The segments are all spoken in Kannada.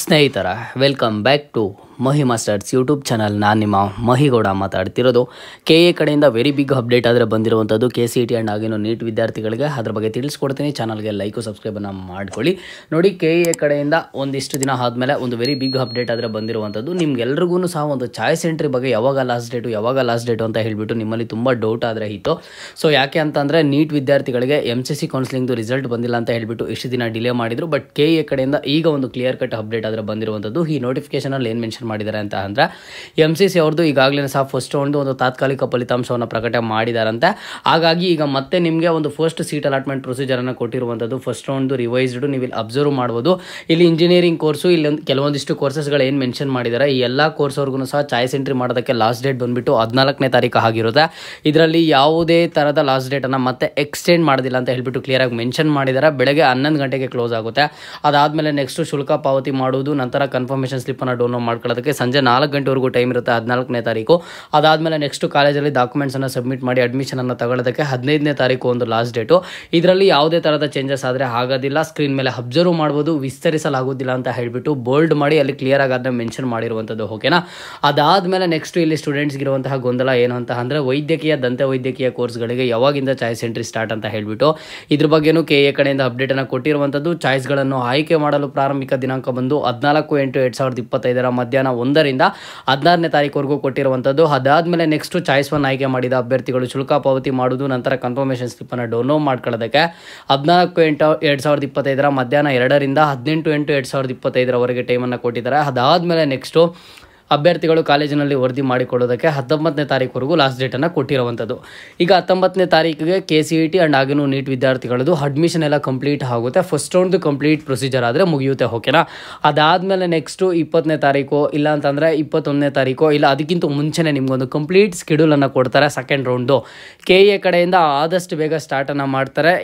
ಸ್ನೇಹಿತರ welcome back to Mahi masters YouTube channel. ನಾನು ನಿಮ್ಮ ಮಹಿಗೌಡ ಮಾತಾಡ್ತಿರೋದು. KA ಕಡೆಯಿಂದ ವೆರಿ ಬಿಗ್ ಅಪ್ಡೇಟ್ ಆದರೆ ಬಂದಿರುವಂಥದ್ದು KCET ಆ್ಯಂಡ್ ಆಗಿನೋ ನೀಟ್ ವಿದ್ಯಾರ್ಥಿಗಳಿಗೆ ಅದ್ರ ಬಗ್ಗೆ ತಿಳಿಸ್ಕೊಡ್ತೀನಿ. ಚಾನಲ್ಗೆ ಲೈಕು ಸಬ್ಸ್ಕ್ರೈಬನ್ನು ಮಾಡ್ಕೊಳ್ಳಿ. ನೋಡಿ, KA ಕಡೆಯಿಂದ ಒಂದಿಷ್ಟು ದಿನ ಆದಮೇಲೆ ಒಂದು ವೆರಿ ಬಿಗ್ ಅಪ್ಡೇಟ್ ಆದರೆ ಬಂದಿರುವಂಥದ್ದು. ನಿಮ್ಗೆಲ್ರಿಗೂ ಸಹ ಒಂದು ಚಾಯ್ಸ್ ಎಂಟ್ರಿ ಬಗ್ಗೆ ಯಾವಾಗ ಲಾಸ್ಟ್ ಡೇಟು ಅಂತ ಹೇಳಿಬಿಟ್ಟು ನಿಮ್ಮಲ್ಲಿ ತುಂಬ ಡೌಟ್ ಆದರೆ ಇತ್ತು. ಸೊ ಯಾಕೆ ಅಂತಂದರೆ ನೀಟ್ ವಿದ್ಯಾರ್ಥಿಗಳಿಗೆ MCC ಕೌನ್ಸಿಲಿಂಗ್ದು ರಿಸಲ್ಟ್ ಬಂದಿಲ್ಲ ಅಂತ ಹೇಳಿಬಿಟ್ಟು ಇಷ್ಟು ದಿನ ಡಿಲೇ ಮಾಡಿದರು. ಬಟ್ KA ಕಡೆಯಿಂದ ಈಗ ಒಂದು ಕ್ಲಿಯರ್ ಕಟ್ ಅಪ್ಡೇಟ್ ಆದರೆ ಬಂದಿರುವಂಥದ್ದು. ಈ ನೋಟಿಫಿಕೇಶನಲ್ಲಿ ಏನು ಮೆನ್ಷನ್ ಮಾಡಿದ್ದಾರೆ ಅಂತ ಅಂದರೆ MCC ಅವ್ರದ್ದು ಈಗಾಗಲೇ ಸಹ ಫಸ್ಟ್ ಒಂದು ತಾತ್ಕಾಲಿಕ ಫಲಿತಾಂಶವನ್ನು ಪ್ರಕಟ ಮಾಡಿದಾರಂತೆ. ಹಾಗಾಗಿ ಈಗ ಮತ್ತೆ ನಿಮಗೆ ಒಂದು ಫಸ್ಟ್ ಸೀಟ್ ಅಲಾಟ್ಮೆಂಟ್ ಪ್ರೊಸೀಜರನ್ನು ಕೊಟ್ಟಿರುವಂಥದ್ದು. ಫಸ್ಟ್ ರೌಂಡ್ ರಿವೈಸ್ಡ್ ನೀವು ಇಲ್ಲಿ ಅಬ್ಸರ್ವ್ ಮಾಡ್ಬೋದು. ಇಲ್ಲಿ ಇಂಜಿನಿಯರಿಂಗ್ ಕೋರ್ಸು, ಇಲ್ಲಿ ಕೆಲವೊಂದಿಷ್ಟು ಕೋರ್ಸಸ್ಗಳು ಏನು ಮೆನ್ಷನ್ ಮಾಡಿದ್ದಾರೆ, ಈ ಎಲ್ಲ ಕೋರ್ಸ್ವರೆಗೂ ಸಹ ಚಾಯ್ಸ್ ಎಂಟ್ರಿ ಮಾಡೋದಕ್ಕೆ ಲಾಸ್ಟ್ ಡೇಟ್ ಬಂದುಬಿಟ್ಟು 14ನೇ ತಾರೀಕು ಆಗಿರುತ್ತೆ. ಇದರಲ್ಲಿ ಯಾವುದೇ ಥರದ ಲಾಸ್ಟ್ ಡೇಟನ್ನು ಮತ್ತೆ ಎಕ್ಸ್ಟೆಂಡ್ ಮಾಡೋದಿಲ್ಲ ಅಂತ ಹೇಳ್ಬಿಟ್ಟು ಕ್ಲಿಯರಾಗಿ ಮೆನ್ಷನ್ ಮಾಡಿದ್ದಾರೆ. ಬೆಳಗ್ಗೆ 11 ಗಂಟೆಗೆ ಕ್ಲೋಸ್ ಆಗುತ್ತೆ. ಅದಾದಮೇಲೆ ನೆಕ್ಸ್ಟ್ ಶುಲ್ಕ ಪಾವತಿ ಮಾಡೋದು, ನಂತರ ಕನ್ಫರ್ಮೇಷನ್ ಸ್ಲಿಪ್ಪನ್ನು ಡೌನ್ಲೋಡ್ ಮಾಡ್ಕೊಳ್ಳೋದಕ್ಕೆ ಸಂಜೆ 4 ಗಂಟೆವರೆಗೂ ಟೈಮ್ ಇರುತ್ತೆ 14ನೇ ತಾರೀಕು. ಅದಾದಮೇಲೆ ನೆಕ್ಸ್ಟ್ ಕಾಲೇಜಲ್ಲಿ ಡಾಕ್ಯುಮೆಂಟ್ಸನ್ನು ಸಬ್ಮಿಟ್ ಮಾಡಿ ಅಡ್ಮಿಷನನ್ನು ತಗೊಳ್ಳೋದಕ್ಕೆ 15ನೇ ತಾರೀಕು ಒಂದು ಲಾಸ್ಟ್ ಡೇಟು. ಇದರಲ್ಲಿ ಯಾವುದೇ ಥರದ ಚೇಂಜಸ್ ಆದರೆ ಆಗೋದಿಲ್ಲ. ಸ್ಕ್ರೀನ್ ಮೇಲೆ ಅಬ್ಸರ್ವ್ ಮಾಡ್ಬೋದು, ವಿಸ್ತರಿಸಲಾಗೋದಿಲ್ಲ ಅಂತ ಹೇಳಿಬಿಟ್ಟು ಬೋಲ್ಡ್ ಮಾಡಿ ಅಲ್ಲಿ ಕ್ಲಿಯರ್ ಆಗಿ ಅದನ್ನ ಮೆನ್ಷನ್ ಮಾಡಿರುವಂಥದ್ದು. ಓಕೆನಾ. ಅದಾದಮೇಲೆ ನೆಕ್ಸ್ಟ್ ಇಲ್ಲಿ ಸ್ಟೂಡೆಂಟ್ಸ್ಗಿರುವಂತಹ ಗೊಂದಲ ಏನು ಅಂತ ಅಂದರೆ ವೈದ್ಯಕೀಯ, ದಂತ ವೈದ್ಯಕೀಯ ಕೋರ್ಸ್ಗಳಿಗೆ ಯಾವಾಗಿಂದ ಚಾಯ್ಸ್ ಎಂಟ್ರಿ ಸ್ಟಾರ್ಟ್ ಅಂತ ಹೇಳಿಬಿಟ್ಟು ಇದ್ರ ಬಗ್ಗೆನೂ KA ಕಡೆಯಿಂದ ಅಪ್ಡೇಟನ್ನು ಕೊಟ್ಟಿರುವಂಥದ್ದು. ಚಾಯ್ಸ್ಗಳನ್ನು ಆಯ್ಕೆ ಮಾಡಲು ಪ್ರಾರಂಭಿಕ ದಿನಾಂಕ ಬಂದು 14/8/2025 ಮಧ್ಯಾಹ್ನ 1ರಿಂದ 16ನೇ ತಾರೀಕುವರೆಗೂ ಕೊಟ್ಟಿರುವಂಥದ್ದು. ಅದಾದಮೇಲೆ ನೆಕ್ಸ್ಟ್ ಚಾಯ್ಸ್ 1 ಆಯ್ಕೆ ಮಾಡಿದ ಅಭ್ಯರ್ಥಿಗಳು ಶುಲ್ಕ ಪಾವತಿ ಮಾಡೋದು, ನಂತರ ಕನ್ಫರ್ಮೇಷನ್ ಸ್ಲಿಪ್ಪನ್ನು ಡೌನ್ಲೋಡ್ ಮಾಡ್ಕೊಳ್ಳೋದಕ್ಕೆ 14/8/2025 ಮಧ್ಯಾಹ್ನ 2ರಿಂದ 18/8/2025 ಟೈಮನ್ನು ಕೊಟ್ಟಿದ್ದಾರೆ. ಅದಾದಮೇಲೆ ನೆಕ್ಸ್ಟು ಅಭ್ಯರ್ಥಿಗಳು ಕಾಲೇಜಿನಲ್ಲಿ ವರದಿ ಮಾಡಿಕೊಳ್ಳೋದಕ್ಕೆ 19ನೇ ತಾರೀಕುವರೆಗೂ ಲಾಸ್ಟ್ ಡೇಟನ್ನು ಕೊಟ್ಟಿರುವಂಥದ್ದು. ಈಗ 19ನೇ ತಾರೀಕಿಗೆ KCET ಆ್ಯಂಡ್ ಆಗಿನೂ ನೀಟ್ ವಿದ್ಯಾರ್ಥಿಗಳದ್ದು ಅಡ್ಮಿಷನ್ ಎಲ್ಲ ಕಂಪ್ಲೀಟ್ ಆಗುತ್ತೆ. ಫಸ್ಟ್ ರೌಂಡ್ದು ಕಂಪ್ಲೀಟ್ ಪ್ರೊಸೀಜರ್ ಆದರೆ ಮುಗಿಯುತ್ತೆ. ಓಕೆನಾ. ಅದಾದಮೇಲೆ ನೆಕ್ಸ್ಟು 20ನೇ ತಾರೀಕು, ಇಲ್ಲ ಅಂತಂದರೆ 21ನೇ ತಾರೀಕು, ಇಲ್ಲ ಅದಕ್ಕಿಂತ ಮುಂಚೆನೇ ನಿಮಗೊಂದು ಕಂಪ್ಲೀಟ್ ಸ್ಕೆಡ್ಯೂಲನ್ನು ಕೊಡ್ತಾರೆ. ಸೆಕೆಂಡ್ ರೌಂಡು KA ಕಡೆಯಿಂದ ಆದಷ್ಟು ಬೇಗ ಸ್ಟಾರ್ಟನ್ನು ಮಾಡ್ತಾರೆ.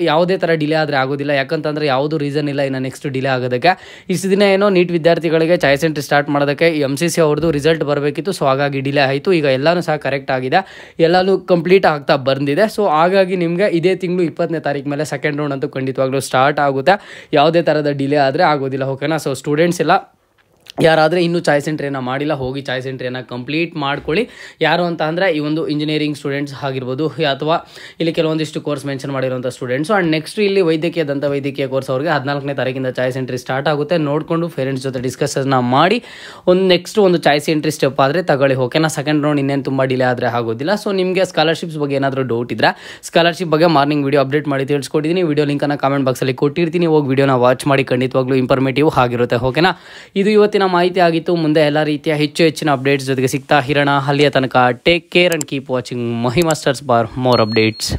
ಯಾವುದೇ ಥರ ಡಿಲೇ ಆದರೆ ಆಗೋದಿಲ್ಲ. ಯಾಕಂತಂದರೆ ಯಾವುದು ರೀಸನ್ ಇಲ್ಲ ಇನ್ನು ನೆಕ್ಸ್ಟ್ ಡಿಲೇ ಆಗೋದಕ್ಕೆ. ಇಷ್ಟು ದಿನ ಏನೋ ನೀಟ್ ವಿದ್ಯಾರ್ಥಿಗಳಿಗೆ ಚಾಯ್ಸ್ ಎಂಟ್ರಿ ಸ್ಟಾರ್ಟ್ ಮಾಡೋದಕ್ಕೆ MCC ಅವ್ರದ್ದು ರಿಸಲ್ಟ್ ಬರಬೇಕಿತ್ತು. ಸೊ ಹಾಗಾಗಿ ಡಿಲೇ ಆಯಿತು. ಈಗ ಎಲ್ಲನೂ ಸಹ ಕರೆಕ್ಟ್ ಆಗಿದೆ, ಎಲ್ಲನೂ ಕಂಪ್ಲೀಟ್ ಆಗ್ತಾ ಬಂದಿದೆ. ಸೊ ಹಾಗಾಗಿ ನಿಮಗೆ ಇದೇ ತಿಂಗಳು 20ನೇ ತಾರೀಕು ಮೇಲೆ ಸೆಕೆಂಡ್ ರೌಂಡ್ ಅಂತೂ ಖಂಡಿತವಾಗ್ಲೂ ಸ್ಟಾರ್ಟ್ ಆಗುತ್ತೆ. ಯಾವುದೇ ಥರದ ಡಿಲೇ ಆದರೆ ಆಗೋದಿಲ್ಲ. ಓಕೆನಾ. ಸೊ ಸ್ಟೂಡೆಂಟ್ಸ್ ಎಲ್ಲ ಯಾರಾದರೆ ಇನ್ನೂ ಚಾಯ್ಸ್ ಎಂಟ್ರಿಯನ್ನು ಮಾಡಿಲ್ಲ, ಹೋಗಿ ಚಾಯ್ಸ್ ಎಂಟ್ರಿಯನ್ನು ಕಂಪ್ಲೀಟ್ ಮಾಡ್ಕೊಳ್ಳಿ. ಯಾರು ಅಂತ ಅಂದರೆ ಈ ಒಂದು ಇಂಜಿನಿಯರಿಂಗ್ ಸ್ಟೂಡೆಂಟ್ಸ್ ಆಗಿರ್ಬೋದು, ಅಥವಾ ಇಲ್ಲಿ ಕೆಲವೊಂದಿಷ್ಟು ಕೋರ್ಸ್ ಮೆನ್ಷನ್ ಮಾಡಿರುವಂಥ ಸ್ಟೂಡೆಂಟ್ಸು. ಆ್ಯಂಡ್ ನೆಕ್ಸ್ಟ್ ಇಲ್ಲಿ ವೈದ್ಯಕೀಯ, ದಂತ ವೈದ್ಯಕೀಯ ಕೋರ್ಸ್ ಅವ್ರಿಗೆ 14ನೇ ತಾರೀಕಿಂದ ಚಾಯ್ಸ್ ಎಂಟ್ರಿ ಸ್ಟಾರ್ಟ್ ಆಗುತ್ತೆ. ನೋಡಿಕೊಂಡು ಪೇರೆಂಟ್ಸ್ ಜೊತೆ ಡಿಸ್ಕಷನ್ನ ಮಾಡಿ ಒಂದು ಚಾಯ್ಸ್ ಎಂಟ್ರಿ ಸ್ಟೆಪ್ ಆದರೆ ತಗೊಳ್ಳಿ. ಓಕೆನಾ. ಸೆಕೆಂಡ್ ರೌಂಡ್ ಇನ್ನೇನು ತುಂಬ ಡಿಲೇ ಆದರೆ ಆಗೋದಿಲ್ಲ. ಸೊ ನಿಮಗೆ ಸ್ಕಾಲರ್ಶಿಪ್ಸ್ ಬಗ್ಗೆ ಏನಾದರೂ ಡೌಟ್ ಇದ್ದರೆ ಸ್ಕಾಲರ್ಶಿಪ್ ಬಗ್ಗೆ ಮಾರ್ನಿಂಗ್ ವಿಡಿಯೋ ಅಪ್ಡೇಟ್ ಮಾಡಿ ತಿಳಿಸ್ಕೊಟ್ಟಿದ್ದೀನಿ. ವಿಡಿಯೋ ಲಿಂಕನ್ನು ಕಾಮೆಂಟ್ ಬಾಕ್ಸಲ್ಲಿ ಕೊಟ್ಟಿರ್ತೀನಿ. ಹೋಗಿ ವಿಡಿಯೋನ ವಾಚ್ ಮಾಡಿ, ಖಂಡಿತವಾಗ್ಲೂ ಇನ್ಫಾರ್ಮೇಟಿವ್ ಆಗಿರುತ್ತೆ. ಓಕೆನಾ. ಇದು ಇವತ್ತಿನ ಮಾಹಿತಿ ಆಗಿತ್ತು. ಮುಂದೆ ಎಲ್ಲ ರೀತಿಯ ಹೆಚ್ಚಿನ ಅಪ್ಡೇಟ್ಸ್ ಜೊತೆಗೆ ಸಿಗ್ತಾ ಇರೋಣ. ಅಲ್ಲಿಯ ತನಕ take care and keep watching Mahi masters for more updates.